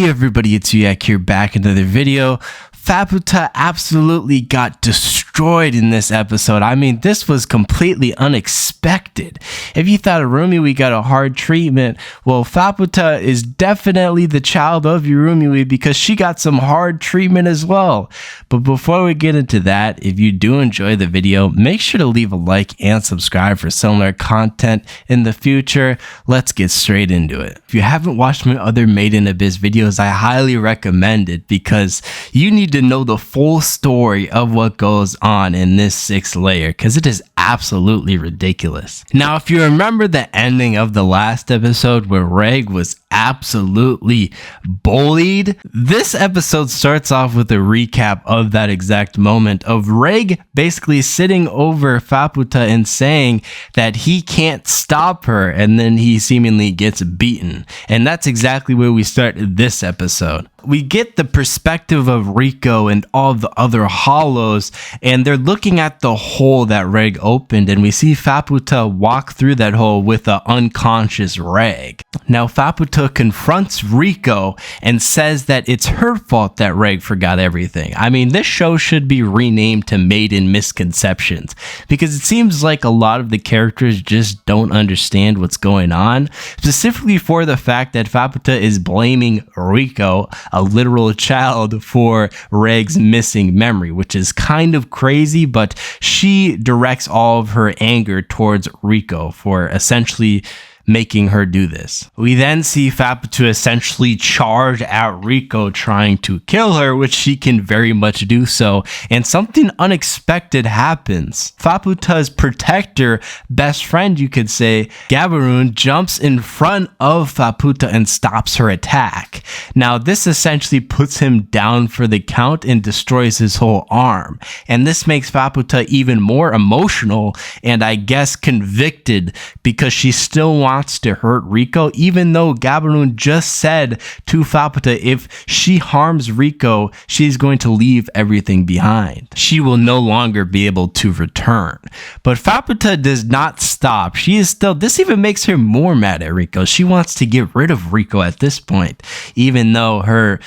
Hey everybody, it's Uyak here, back in another video. Faputa absolutely got destroyed in this episode. I mean, this was completely unexpected. If you thought Urumui got a hard treatment, well, Faputa is definitely the child of Urumui because she got some hard treatment as well. But before we get into that, if you do enjoy the video, make sure to leave a like and subscribe for similar content in the future. Let's get straight into it. If you haven't watched my other Made in Abyss videos, I highly recommend it because you need to know the full story of what goes on in this 6th layer because it is absolutely ridiculous. Now, if you remember the ending of the last episode where Reg was absolutely bullied, this episode starts off with a recap of that exact moment of Reg basically sitting over Faputa and saying that he can't stop her, and then he seemingly gets beaten. And that's exactly where we start this episode. We get the perspective of Rico and all of the other hollows, and they're looking at the hole that Reg opened, and we see Faputa walk through that hole with an unconscious Reg. Now Faputa confronts Rico and says that it's her fault that Reg forgot everything. I mean, this show should be renamed to Made in Misconceptions because it seems like a lot of the characters just don't understand what's going on, specifically for the fact that Faputa is blaming Rico, a literal child, for Reg's missing memory, which is kind of crazy, but she directs all of her anger towards Rico for essentially making her do this. We then see Faputa essentially charge at Rico trying to kill her, which she can very much do so, and something unexpected happens. Faputa's protector, best friend you could say, Gabaroon, jumps in front of Faputa and stops her attack. Now this essentially puts him down for the count and destroys his whole arm, and this makes Faputa even more emotional and I guess convicted because she still wants to hurt Rico, even though Gabaroon just said to Faputa if she harms Rico, she's going to leave everything behind. She will no longer be able to return. But Faputa does not stop. She is still, this even makes her more mad at Rico. She wants to get rid of Rico at this point, even though her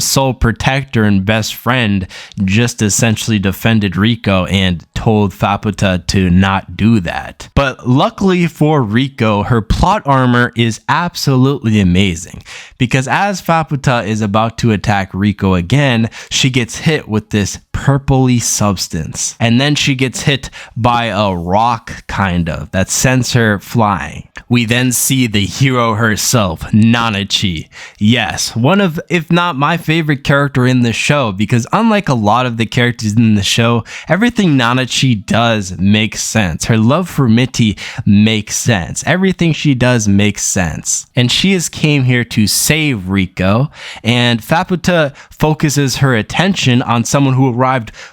sole protector and best friend just essentially defended Rico and told Faputa to not do that. But luckily for Rico, her plot armor is absolutely amazing because as Faputa is about to attack Rico again, she gets hit with this purpley substance, and then she gets hit by a rock kind of that sends her flying. We then see the hero herself, Nanachi. Yes, one of, if not my favorite character in the show, because unlike a lot of the characters in the show, everything Nanachi does makes sense. Her love for Mitty makes sense. Everything she does makes sense. And she has came here to save Rico, and Faputa focuses her attention on someone who arrived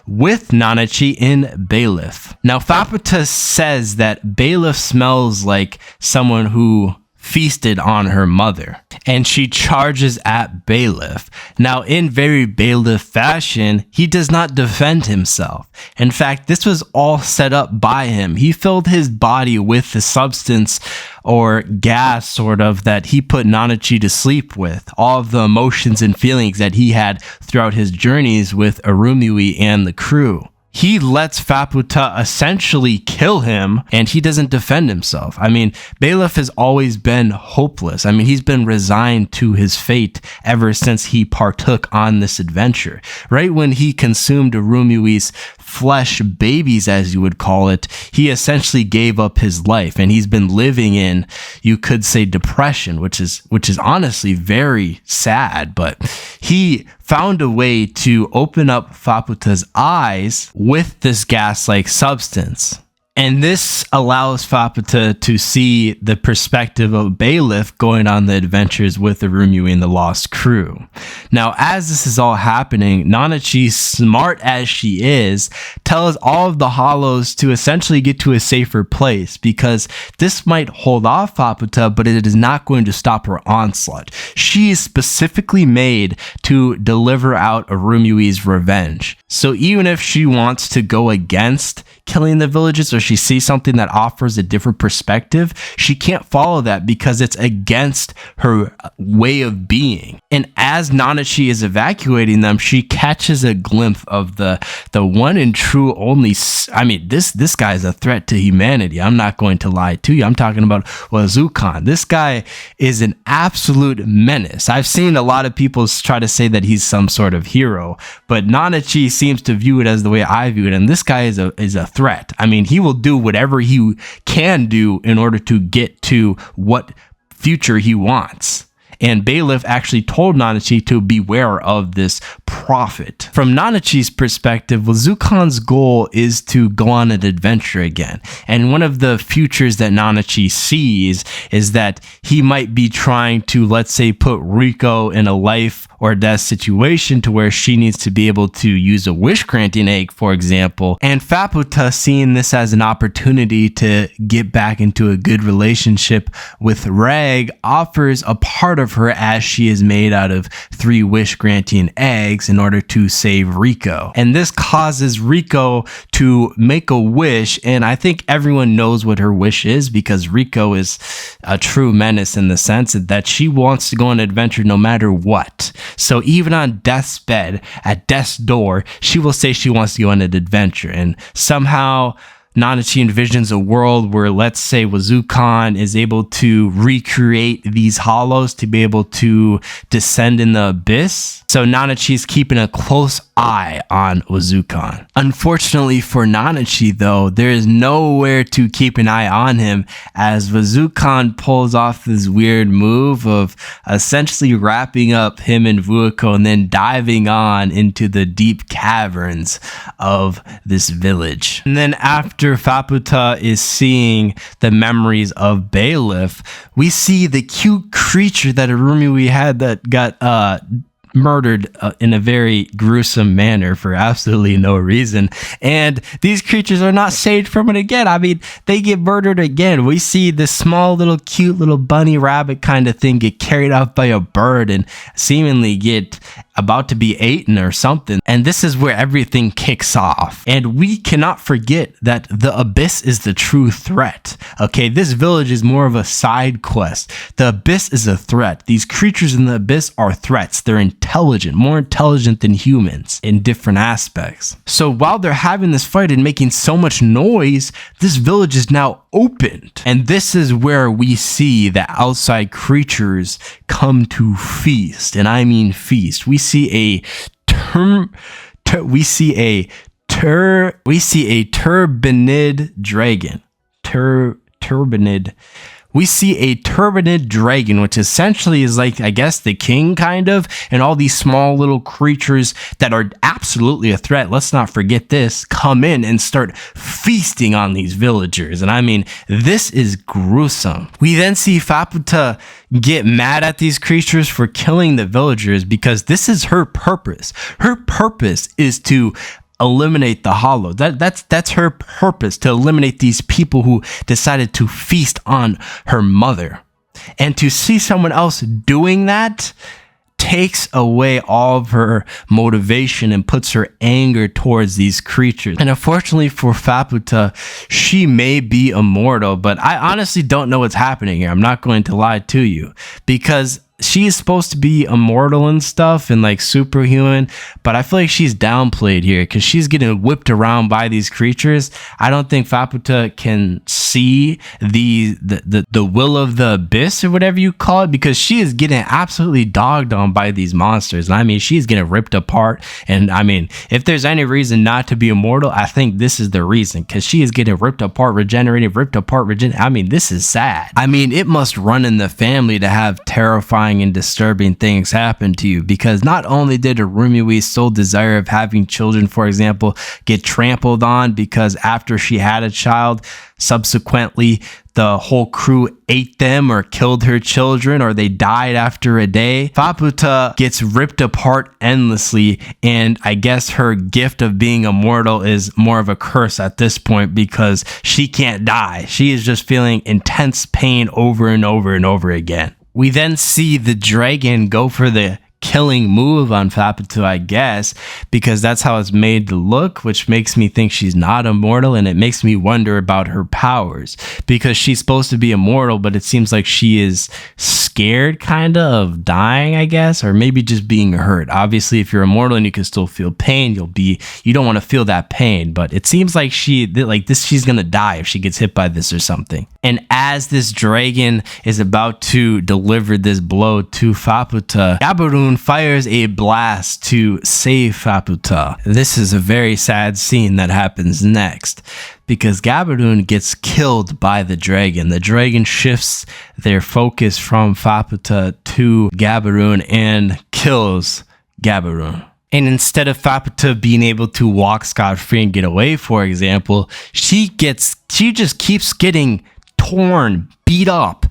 with Nanachi in Bailiff. Now Faputa says that Bailiff smells like someone who feasted on her mother, and she charges at Bailiff. Now in very Bailiff fashion, he does not defend himself. In fact, this was all set up by him. He filled his body with the substance or gas sort of that he put Nanachi to sleep with, all of the emotions and feelings that he had throughout his journeys with Urumui and the crew. He lets Faputa essentially kill him, and he doesn't defend himself. I mean, Bailiff has always been hopeless. I mean, he's been resigned to his fate ever since he partook on this adventure. Right when he consumed Urumui's flesh babies, as you would call it, he essentially gave up his life, and he's been living in, you could say, depression, which is honestly very sad. But he found a way to open up Faputa's eyes with this gas-like substance. And this allows Faputa to see the perspective of Bailiff going on the adventures with Urumui and the Lost Crew. Now, as this is all happening, Nanachi, smart as she is, tells all of the hollows to essentially get to a safer place because this might hold off Faputa, but it is not going to stop her onslaught. She is specifically made to deliver out Urumui's revenge. So even if she wants to go against killing the villagers, or she sees something that offers a different perspective, she can't follow that because it's against her way of being. And as Nanachi is evacuating them, she catches a glimpse of the one and true only. I mean, this guy is a threat to humanity. I'm not going to lie to you. I'm talking about Wazukan. This guy is an absolute menace. I've seen a lot of people try to say that he's some sort of hero, but Nanachi seems to view it as the way I view it. And this guy is a threat. I mean, he will do whatever he can do in order to get to what future he wants. And Bailiff actually told Nanachi to beware of this prophet. From Nanachi's perspective, Wazukan's goal is to go on an adventure again. And one of the futures that Nanachi sees is that he might be trying to, let's say, put Riko in a life or death situation to where she needs to be able to use a wish-granting egg, for example. And Faputa, seeing this as an opportunity to get back into a good relationship with Reg, offers a part of her as she is made out of 3 wish-granting eggs in order to save Riko. And this causes Riko to make a wish, and I think everyone knows what her wish is because Riko is a true menace in the sense that she wants to go on an adventure no matter what. So even on death's bed, at death's door, she will say she wants to go on an adventure. And somehow Nanachi envisions a world where, let's say, Wazukan is able to recreate these hollows to be able to descend in the abyss. So Nanachi's keeping a close eye on Wazukan. Unfortunately for Nanachi, though, there is nowhere to keep an eye on him as Wazukan pulls off this weird move of essentially wrapping up him and Vuako and then diving on into the deep caverns of this village. And then after Faputa is seeing the memories of Bailiff, we see the cute creature that Arumi we had that got murdered in a very gruesome manner for absolutely no reason. And these creatures are not saved from it again. I mean, they get murdered again. We see this small little cute little bunny rabbit kind of thing get carried off by a bird and seemingly get about to be eaten or something. And this is where everything kicks off. And we cannot forget that the Abyss is the true threat. Okay, this village is more of a side quest. The Abyss is a threat. These creatures in the Abyss are threats. They're intelligent, more intelligent than humans in different aspects. So while they're having this fight and making so much noise, this village is now opened. And this is where we see the outside creatures come to feast. And I mean feast. We see a turbanid dragon. We see a turbanid dragon, which essentially is like, I guess, the king kind of, and all these small little creatures that are absolutely a threat. Let's not forget this, come in and start feasting on these villagers. And I mean, this is gruesome. We then see Faputa get mad at these creatures for killing the villagers because this is her purpose. Her purpose is to eliminate the hollow. That's her purpose, to eliminate these people who decided to feast on her mother. And to see someone else doing that takes away all of her motivation and puts her anger towards these creatures. And unfortunately for Faputa, she may be immortal, but I honestly don't know what's happening here. I'm not going to lie to you, because she is supposed to be immortal and stuff and like superhuman, but I feel like she's downplayed here because she's getting whipped around by these creatures. I don't think Faputa can see the will of the abyss or whatever you call it, because she is getting absolutely dogged on by these monsters. And I mean, she's getting ripped apart. And I mean, if there's any reason not to be immortal, I think this is the reason, because she is getting ripped apart, regenerated, ripped apart, I mean, this is sad. I mean, it must run in the family to have terrifying and disturbing things happen to you, because not only did Arumi's sole desire of having children, for example, get trampled on because after she had a child, subsequently the whole crew ate them or killed her children, or they died after a day. Faputa gets ripped apart endlessly, and I guess her gift of being immortal is more of a curse at this point because she can't die. She is just feeling intense pain over and over and over again. We then see the dragon go for the killing move on Faputa, I guess, because that's how it's made to look, which makes me think she's not immortal, and it makes me wonder about her powers, because she's supposed to be immortal, but it seems like she is scared kind of dying, I guess, or maybe just being hurt. Obviously, if you're immortal and you can still feel pain, you don't want to feel that pain, but it seems like she's gonna die if she gets hit by this or something. And as this dragon is about to deliver this blow to Faputa, Gabaroon fires a blast to save Faputa. This is a very sad scene that happens next, because Gabaroon gets killed by the dragon. The dragon shifts their focus from Faputa to Gabaroon and kills Gabaroon. And instead of Faputa being able to walk scot-free and get away, for example, she just keeps getting torn, beat up,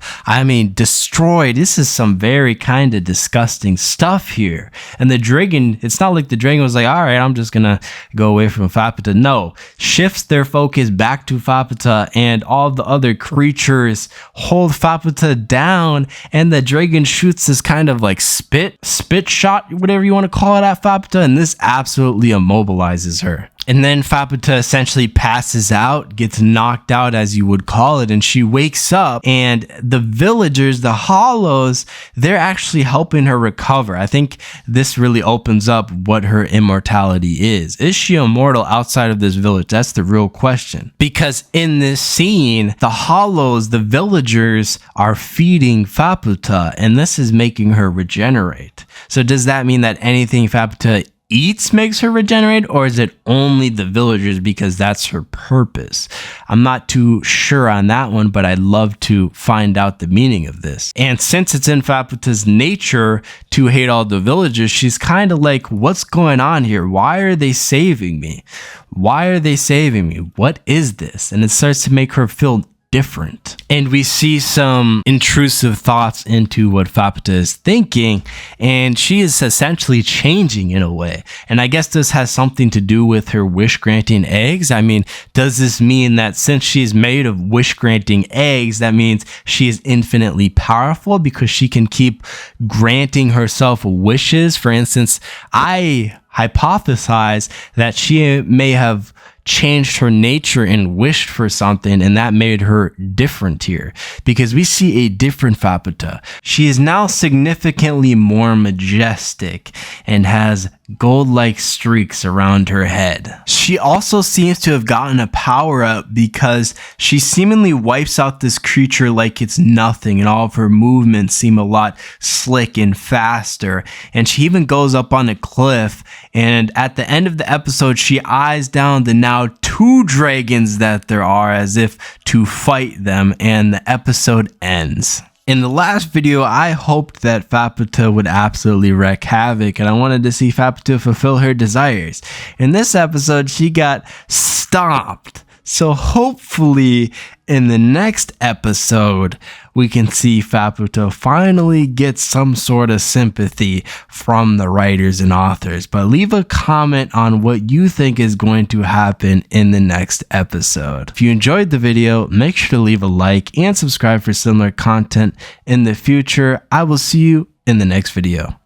destroyed. This is some very kind of disgusting stuff here. And the dragon, it's not like the dragon was like, all right, I'm just gonna go away from Faputa. No, shifts their focus back to Faputa, and all the other creatures hold Faputa down, and the dragon shoots this kind of like spit shot, whatever you want to call it, at Faputa, and this absolutely immobilizes her. And then Faputa essentially passes out, gets knocked out as you would call it, and she wakes up, and the villagers, the hollows, they're actually helping her recover. I think this really opens up what her immortality is. Is she immortal outside of this village? That's the real question. Because in this scene, the hollows, the villagers, are feeding Faputa, and this is making her regenerate. So does that mean that anything Faputa eats makes her regenerate, or is it only the villagers because that's her purpose? I'm not too sure on that one, but I'd love to find out the meaning of this. And since it's in Faputa's nature to hate all the villagers, she's kind of like, what's going on here? Why are they saving me? Why are they saving me? What is this? And it starts to make her feel different. And we see some intrusive thoughts into what Faputa is thinking, and she is essentially changing in a way. And I guess this has something to do with her wish-granting eggs. Does this mean that since she's made of wish-granting eggs, that means she is infinitely powerful because she can keep granting herself wishes? For instance, I hypothesize that she may have changed her nature and wished for something, and that made her different here, because we see a different Faputa. She is now significantly more majestic and has gold-like streaks around her head. She also seems to have gotten a power-up because she seemingly wipes out this creature like it's nothing, and all of her movements seem a lot slick and faster. And she even goes up on a cliff, and at the end of the episode, she eyes down the now 2 dragons that there are as if to fight them, and the episode ends. In the last video, I hoped that Faputa would absolutely wreak havoc, and I wanted to see Faputa fulfill her desires. In this episode, she got stomped. So hopefully in the next episode, we can see Faputa finally get some sort of sympathy from the writers and authors. But leave a comment on what you think is going to happen in the next episode. If you enjoyed the video, make sure to leave a like and subscribe for similar content in the future. I will see you in the next video.